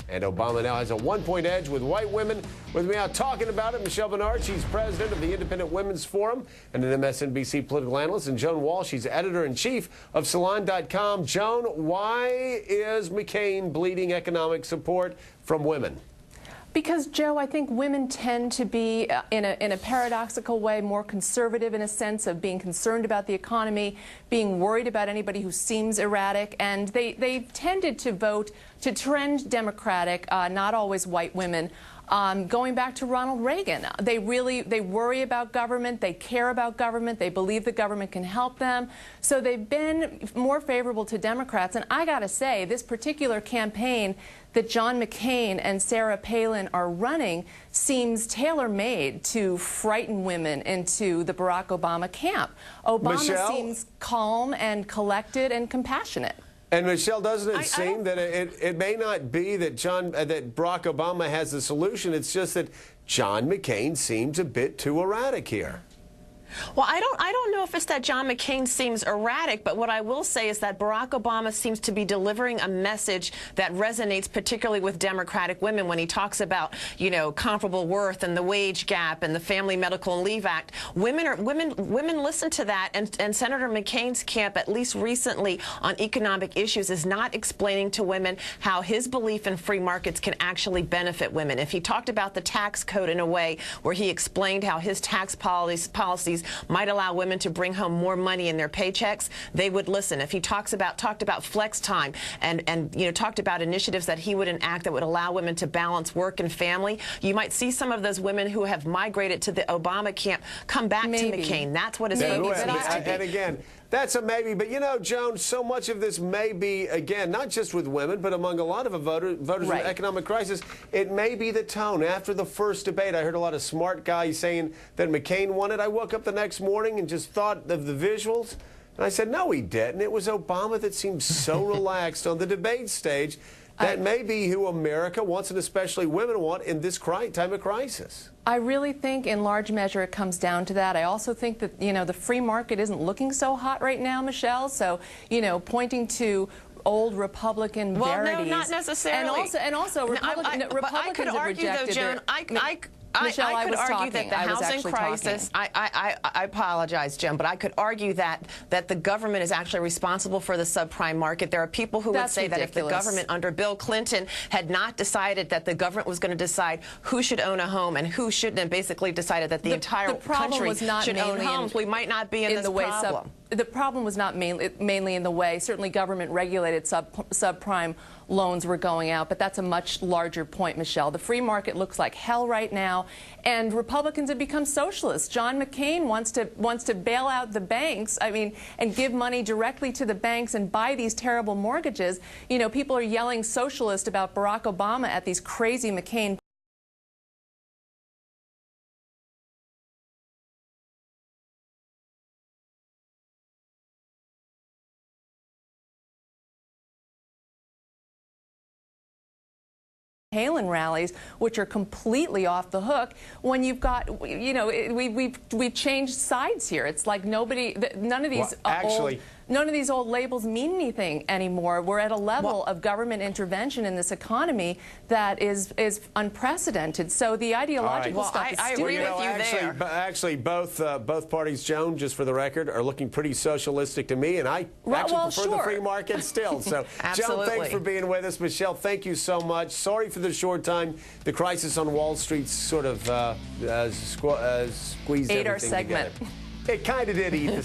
And Obama now has a 1-point edge with white women. With me out talking about it, Michelle Bernard. She's president of the Independent Women's Forum and an MSNBC political analyst. And Joan Walsh, she's editor-in-chief of Salon.com. Joan, why is McCain bleeding economic support from women? Because, Joe, I think women tend to be, in a paradoxical way, more conservative in a sense of being concerned about the economy, being worried about anybody who seems erratic, and they've tended to vote to trend Democratic, not always white women. Going back to Ronald Reagan, they worry about government, they care about government, they believe the government can help them. So they've been more favorable to Democrats. And I got to say, this particular campaign that John McCain and Sarah Palin are running seems tailor-made to frighten women into the Barack Obama camp. Obama seems calm and collected and compassionate. And Michelle, doesn't it seem that it may not be that that Barack Obama has the solution? It's just that John McCain seems a bit too erratic here. Well, I don't know if it's that John McCain seems erratic, but what I will say is that Barack Obama seems to be delivering a message that resonates particularly with Democratic women when he talks about, you know, comparable worth and the wage gap and the Family Medical and Leave Act. Women listen to that, and Senator McCain's camp, at least recently on economic issues, is not explaining to women how his belief in free markets can actually benefit women. If he talked about the tax code in a way where he explained how his tax policies might allow women to bring home more money in their paychecks, they would listen. If he talked about flex time and you know, talked about initiatives that he would enact that would allow women to balance work and family, you might see some of those women who have migrated to the Obama camp come back to McCain. That's what his focus needs to be. And again, that's a maybe. But, you know, Joan, so much of this may be, again, not just with women, but among a lot of voters in the economic crisis, it may be the tone. After the first debate, I heard a lot of smart guys saying that McCain won it. I woke up the next morning and just thought of the visuals. And I said, no, he didn't. It was Obama that seemed so relaxed on the debate stage. That may be who America wants, and especially women want, in this time of crisis. I really think in large measure it comes down to that. I also think that, you know, the free market isn't looking so hot right now, Michelle. So, you know, pointing to old Republican verities. Well, no, not necessarily. And also Republicans have rejected Joan, Michelle, I could argue that the housing crisis, I apologize, Jim, but I could argue that the government is actually responsible for the subprime market. There are people who would say that if the government under Bill Clinton had not decided that the government was going to decide who should own a home and who shouldn't, and basically decided that the entire country should own homes, we might not be in this problem. The problem was not mainly in the way. Certainly government-regulated subprime loans were going out, but that's a much larger point, Michelle. The free market looks like hell right now, and Republicans have become socialists. John McCain wants to bail out the banks, I mean, and give money directly to the banks and buy these terrible mortgages. You know, people are yelling socialist about Barack Obama at these crazy McCain Palin rallies, which are completely off the hook when you've got, you know, we've changed sides here. It's like none of these old labels mean anything anymore. We're at a level of government intervention in this economy that is unprecedented. So the ideological stuff is stupid. I agree with you there. Actually, both parties, Joan, just for the record, are looking pretty socialistic to me, and I actually prefer the free market still. So, Joan, thanks for being with us. Michelle, thank you so much. Sorry for the short time. The crisis on Wall Street squeezed everything our segment. together. It kind of did eat the